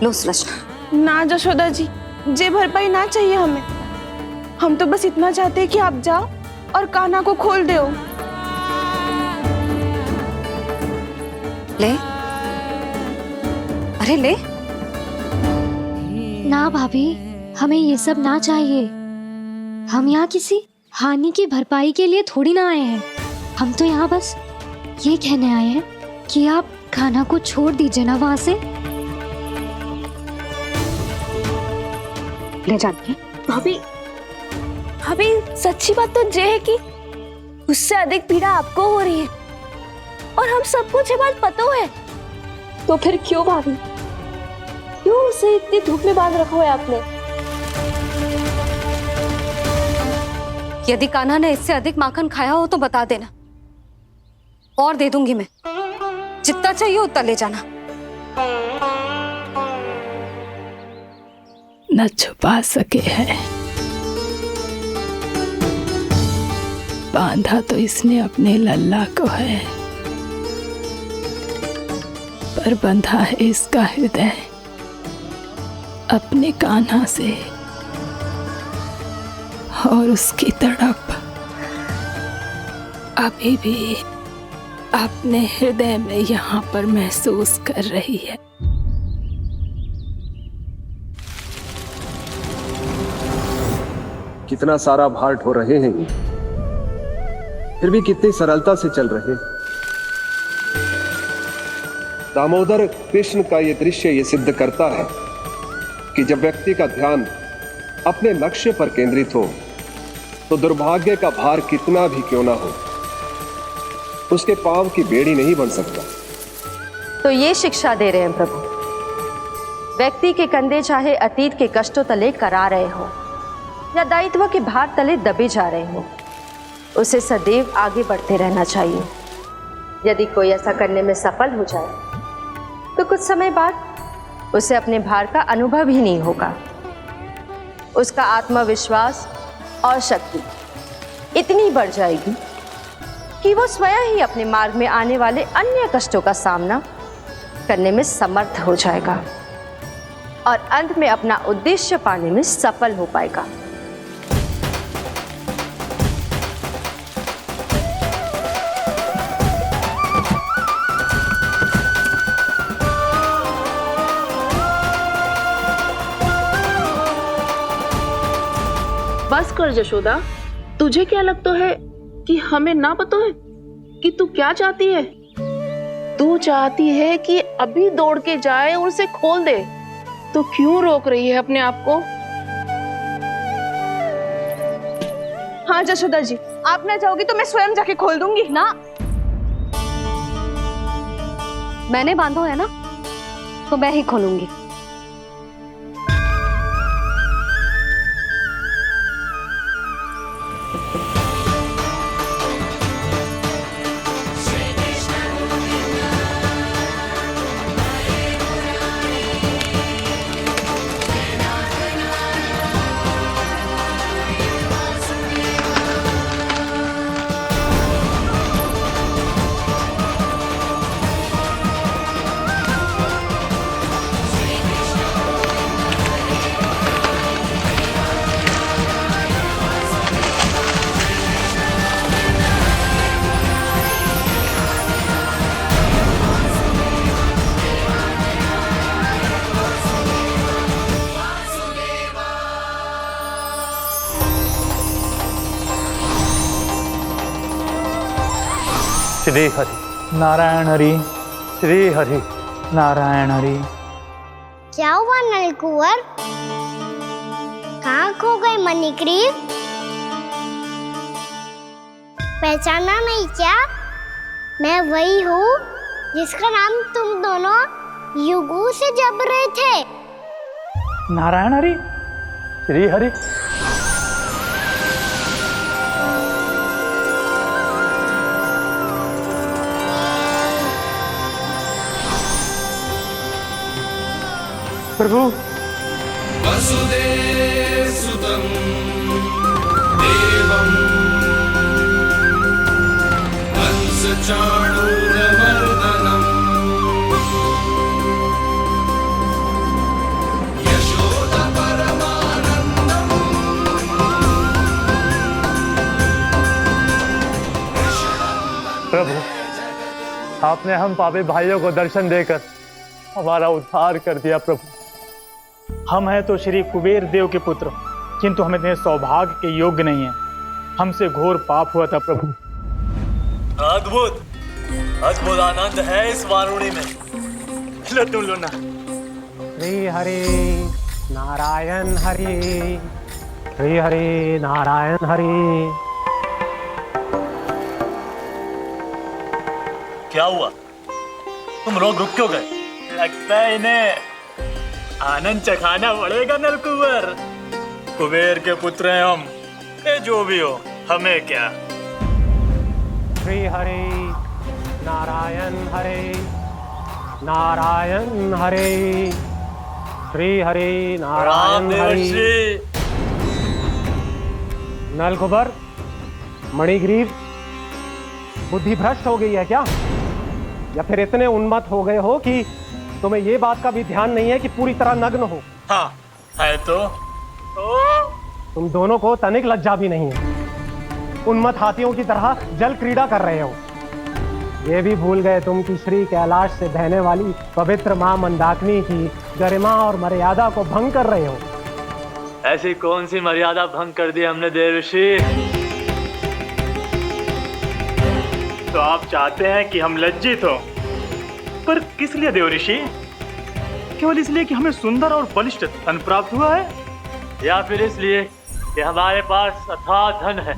लो सुलक्षणा। ना जशोदा जी, जे भरपाई ना चाहिए हमें। हम तो बस इतना चाहते हैं कि आप जाओ और कान्हा को खोल दो। ले, अरे ले। ना भाभी, हमें ये सब ना चाहिए। हम यहाँ किसी हानि की भरपाई के लिए थोड़ी ना आए हैं। हम तो यहाँ बस ये कहने आए हैं कि आप कान्हा को छोड़ दीजिए ना वहां से। ले जाती है। भाभी, भाभी सच्ची बात तो ये है कि उससे अधिक पीड़ा आपको हो रही है और हम सबको ये बात पता है। तो फिर क्यों भाभी, क्यों उसे इतनी धूप में बांध रखा है आपने? यदि कान्हा ने इससे अधिक माखन खाया हो तो बता देना और दे दूंगी मैं। जितना चाहिए उतना ले जाना। न छुपा सके हैं। बांधा तो इसने अपने लल्ला को है, पर बंधा है इसका हृदय अपने कान्हा से। और उसकी तड़प अभी भी अपने हृदय में यहाँ पर महसूस कर रही है। कितना सारा भार ढो रहे हैं, फिर भी कितनी सरलता से चल रहे हैं। दामोदर कृष्ण का ये दृश्य ये सिद्ध करता है कि जब व्यक्ति का ध्यान अपने लक्ष्य पर केंद्रित हो तो दुर्भाग्य का भार कितना भी क्यों ना हो, उसके पांव की बेड़ी नहीं बन सकता। तो ये शिक्षा दे रहे हैं प्रभु। व्यक्ति के कंधे चाहे अतीत के कष्टों तले करा रहे हो या दायित्व के भार तले दबे जा रहे हो, उसे सदैव आगे बढ़ते रहना चाहिए। यदि कोई ऐसा करने में सफल हो जाए तो कुछ समय बाद उसे अपने भार का अनुभव ही नहीं होगा। उसका आत्मविश्वास और शक्ति इतनी बढ़ जाएगी कि वो स्वयं ही अपने मार्ग में आने वाले अन्य कष्टों का सामना करने में समर्थ हो जाएगा और अंत में अपना उद्देश्य पाने में सफल हो पाएगा। बस कर जशोदा, तुझे क्या लगता है कि हमें ना पता है? कि तू क्या चाहती है? तू चाहती है कि अभी दौड़ के जाए और उसे खोल दे, तो क्यों रोक रही है अपने आप को? हाँ जशोदा जी, आप ना चाहोगी तो मैं स्वयं जाके खोल दूंगी। ना, मैंने बांधो है ना, तो मैं ही खोलूंगी। श्री हरि नारायण हरि, श्री हरि नारायण हरि। क्या हुआ नलकुंवर? कहाँ खो गए मणिग्रीव? पहचाना नहीं क्या? मैं वही हूँ जिसका नाम तुम दोनों युगों से जप रहे थे। नारायण हरि, श्री हरि। प्रभु, वसुदेव सुतं देवं कंस चाणूरमर्दनम् यशोदा परमानंदम्। प्रभु, आपने हम पापी भाइयों को दर्शन देकर हमारा उद्धार कर दिया। प्रभु, हम हैं तो श्री कुबेर देव के पुत्र, किंतु हम इतने सौभाग्य के योग्य नहीं हैं। हमसे घोर पाप हुआ था प्रभु। अद्भुत अद्भुत आनंद है इस वारुणी में। लो तुम लो ना। श्री हरि नारायण हरि, श्री हरि नारायण हरि। क्या हुआ? तुम लोग रुक क्यों गए? लगता है इन्हें आनंद चखाना पड़ेगा नलकुंवर। कुबेर के पुत्र हैं हम, ये जो भी हो हमें क्या। श्री हरि नारायण हरि, नारायण हरि, श्री हरि नारायण हरि। नलकुंवर, मणिग्रीव, बुद्धि भ्रष्ट हो गई है क्या? या फिर इतने उन्मत्त हो गए हो कि तुम्हें ये बात का भी ध्यान नहीं है कि पूरी तरह नग्न हो? हाँ है तो तुम दोनों को तनिक लज्जा भी नहीं है। उन्मत्त हाथियों की तरह जल क्रीड़ा कर रहे हो। ये भी भूल गए तुम कि श्री कैलाश से बहने वाली पवित्र मां मंदाकिनी की गरिमा और मर्यादा को भंग कर रहे हो। ऐसी कौन सी मर्यादा भंग कर दी हमने देव ऋषि? तो आप चाहते हैं कि हम लज्जित हो, पर किस लिए देव ऋषि? केवल इसलिए कि हमें सुंदर और बलिष्ठ धन प्राप्त हुआ है, या फिर इसलिए कि हमारे पास अथाह धन है,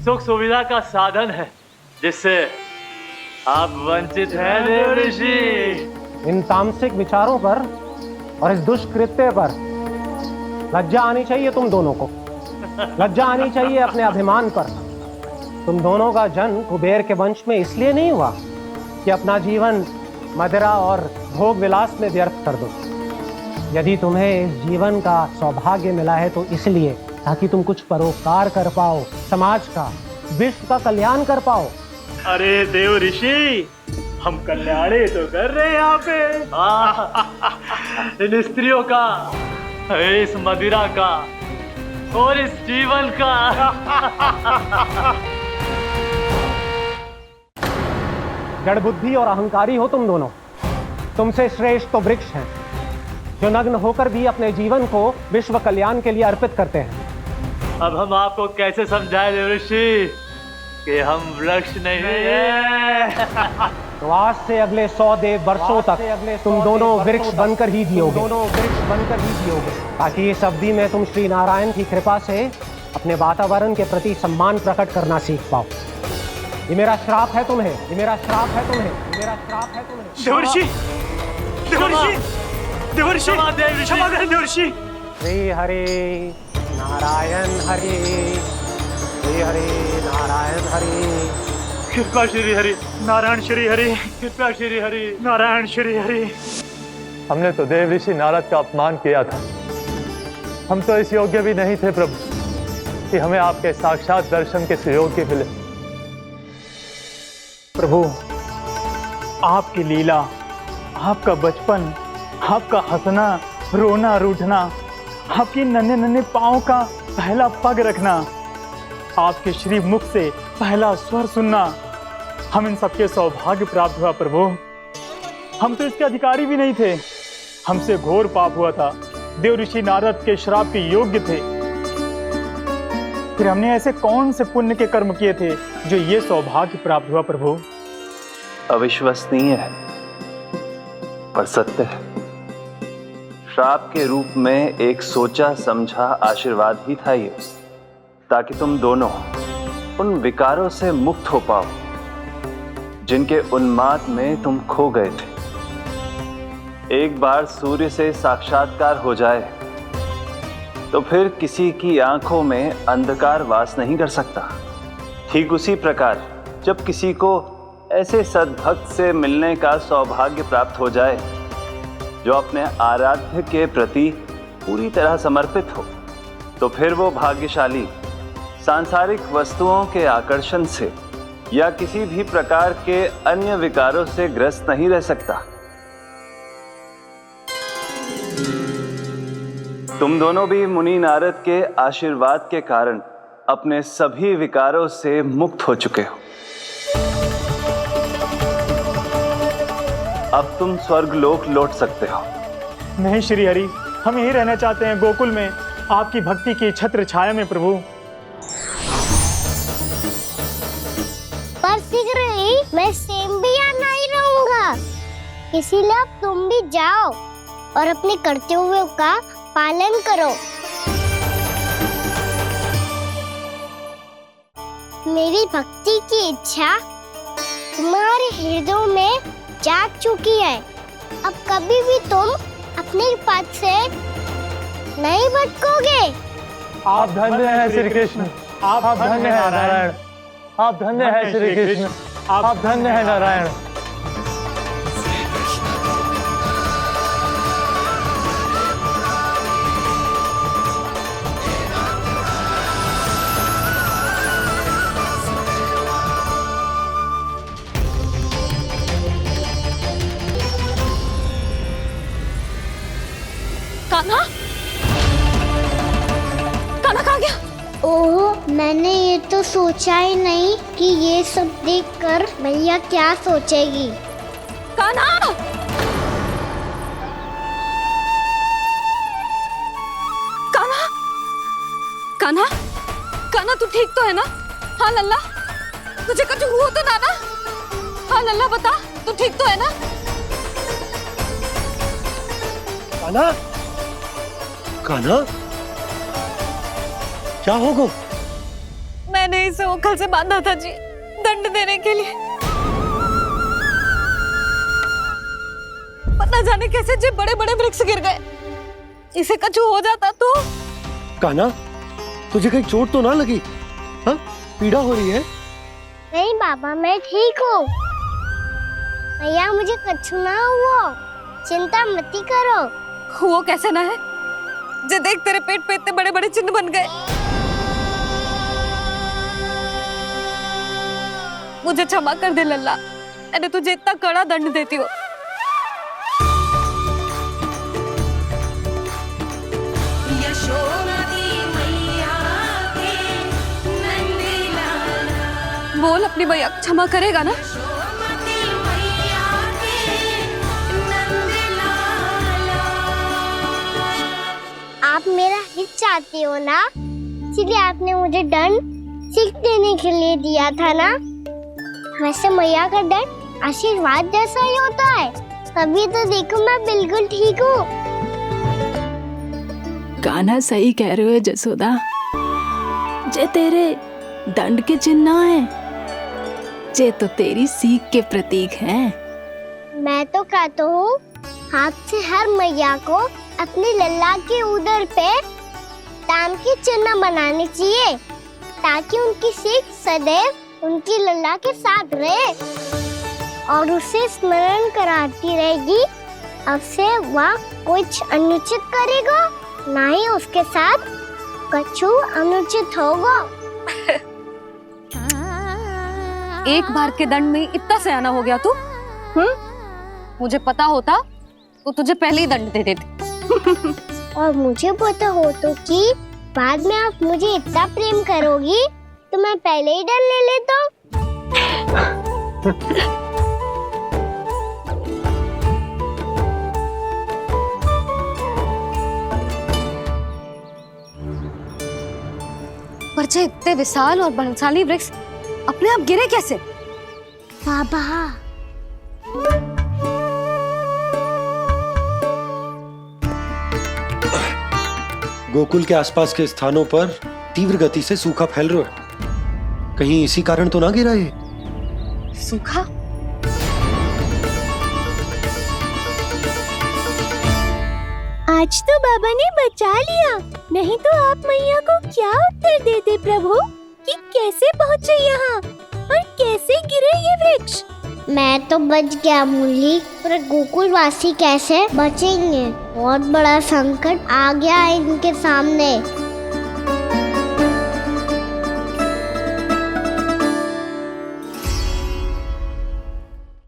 सुख सुविधा का साधन है, जिससे आप वंचित हैं देव ऋषि? इन तामसिक विचारों पर और इस दुष्कृत्य पर लज्जा आनी चाहिए तुम दोनों को। लज्जा आनी चाहिए अपने अभिमान पर। तुम दोनों का जन्म कुबेर के वंश में इसलिए नहीं हुआ कि अपना जीवन मदिरा और भोग विलास में व्यर्थ कर दो। यदि तुम्हें इस जीवन का सौभाग्य मिला है तो इसलिए ताकि तुम कुछ परोपकार कर पाओ, समाज का, विश्व का कल्याण कर पाओ। अरे देव ऋषि, हम कल्याणी तो कर रहे हैं यहाँ पे। इन स्त्रियों का, इस मदिरा का और इस जीवन का। जड़ बुद्धि और अहंकारी हो तुम दोनों। तुमसे श्रेष्ठ तो वृक्ष हैं जो नग्न होकर भी अपने जीवन को विश्व कल्याण के लिए अर्पित करते हैं। अब हम आपको कैसे समझाएं देव ऋषि? कि हम वृक्ष नहीं हैं। तो आज से अगले 100 देव वर्षों तक तुम दोनों वृक्ष बनकर ही जियोगे, ताकि इस अवधि में तुम श्री नारायण की कृपा से अपने वातावरण के प्रति सम्मान प्रकट करना सीख पाओ। ये मेरा श्राप है तुम्हें, ये मेरा श्राप है तुम्हें, ये मेरा श्राप है तुम्हें। देवर्षि, देवर्षि, देवर्षि, क्षमा करें देवर्षि। श्री हरि नारायण हरि, श्री हरि नारायण हरि। कृपा श्री हरि नारायण श्री हरि, कृपा श्री हरि नारायण श्री हरि। हमने तो देव ऋषि नारद का अपमान किया था। हम तो इस योग्य भी नहीं थे प्रभु कि हमें आपके साक्षात दर्शन के सुयोग्य मिले। प्रभु, आपकी लीला, आपका बचपन, आपका हंसना, रोना, रूठना, आपकी नन्हे नन्हे पाँव का पहला पग रखना, आपके श्री मुख से पहला स्वर सुनना, हम इन सबके सौभाग्य प्राप्त हुआ प्रभु। हम तो इसके अधिकारी भी नहीं थे। हमसे घोर पाप हुआ था, देव ऋषि नारद के श्राप के योग्य थे। फिर हमने ऐसे कौन से पुण्य के कर्म किए थे जो ये सौभाग्य प्राप्त हुआ प्रभु? अविश्वसनीय है पर सत्य है। श्राप के रूप में एक सोचा समझा आशीर्वाद ही था ये, ताकि तुम दोनों उन विकारों से मुक्त हो पाओ जिनके उन्माद में तुम खो गए थे। एक बार सूर्य से साक्षात्कार हो जाए तो फिर किसी की आंखों में अंधकार वास नहीं कर सकता। ठीक उसी प्रकार जब किसी को ऐसे सद्भक्त से मिलने का सौभाग्य प्राप्त हो जाए जो अपने आराध्य के प्रति पूरी तरह समर्पित हो, तो फिर वो भाग्यशाली सांसारिक वस्तुओं के आकर्षण से या किसी भी प्रकार के अन्य विकारों से ग्रस्त नहीं रह सकता। तुम दोनों भी मुनि नारद के आशीर्वाद के कारण अपने सभी विकारों से मुक्त हो चुके हो। अब तुम स्वर्गलोक लौट सकते हो। नहीं श्री हरि, हम यहीं रहना चाहते हैं, गोकुल में, आपकी भक्ति की छत्र छाया में प्रभु। पर शीघ्र ही मैं सेम्बिया नहीं रहूंगा, इसीलिए अब तुम भी जाओ और अपने कर्तव्यों का पालन करो। मेरी भक्ति की इच्छा तुम्हारे हृदय में जाग चुकी है। अब कभी भी तुम अपने पद से नहीं भटकोगे। आप धन्य हैं श्री कृष्ण, आप धन्य हैं नारायण, आप धन्य हैं श्री कृष्ण, आप धन्य हैं नारायण। कान्हा, कान्हा कहाँ गया? ओह, मैंने ये तो सोचा ही नहीं कि ये सब देखकर भैया क्या सोचेगी। कान्हा! कान्हा! कान्हा! कान्हा, तू ठीक तो है ना? हाँ लल्ला, तुझे कुछ हुआ तो ना? हाँ लल्ला, बता, तू ठीक तो है ना? कान्हा, कान्हा, क्या होगा? मैंने इसे ओखल से बांधा था जी, दंड देने के लिए। पता जाने कैसे जो बड़े बड़े वृक्ष गिर गए। इसे कुछ हो जाता तो? कान्हा, तुझे कहीं चोट तो ना लगी? हाँ, पीड़ा हो रही है? नहीं बाबा, मैं ठीक हूँ। भैया, मुझे कुछ ना हुआ, चिंता मत करो। वो कैसे ना है? जे देख, तेरे पेट पे इतने बड़े बड़े चिन्ह बन गए। मुझे क्षमा कर दे लल्ला, मैंने तुझे इतना कड़ा दंड देती हूँ। बोल, अपनी भैया क्षमा करेगा ना? आप मेरा हित चाहते हो ना, इसलिए आपने मुझे दंड सीख देने के लिए दिया था ना। वैसे मैया का डर आशीर्वाद जैसा ही होता है, तभी तो देखो मैं बिल्कुल ठीक हूँ। कान्हा सही कह रहे हो जसोदा, जे तेरे दंड के चिन्ह है, जे तो तेरी सीख के प्रतीक हैं। मैं तो कहता हूँ हाथ से हर मैया को अपने लल्ला के उदर पे ताम के चिन्ह बनाने चाहिए, ताकि उनकी सीख सदैव उनकी लल्ला के साथ रहे और उसे स्मरण कराती रहेगी। अब से वह कुछ अनुचित करेगा, ना ही उसके साथ कछु अनुचित होगा। एक बार के दंड में इतना सयाना हो गया तू? मुझे पता होता तो तुझे पहले ही दंड दे देती। और मुझे पता हो तो कि बाद में आप मुझे इतना प्रेम करोगी तो मैं पहले ही डर ले लेता। पर जे इतने विशाल और बलशाली वृक्ष अपने आप गिरे कैसे? बाबा, गोकुल के आसपास के स्थानों पर तीव्र गति से सूखा फैल रहा है। कहीं इसी कारण तो ना गिरा ये? सूखा? आज तो बाबा ने बचा लिया, नहीं तो आप मैया को क्या उत्तर देते प्रभु कि कैसे पहुँचे यहाँ और कैसे गिरे ये वृक्ष। मैं तो बच गया मुरली, पर गोकुल वासी कैसे बचेंगे? बहुत बड़ा संकट आ गया है इनके सामने।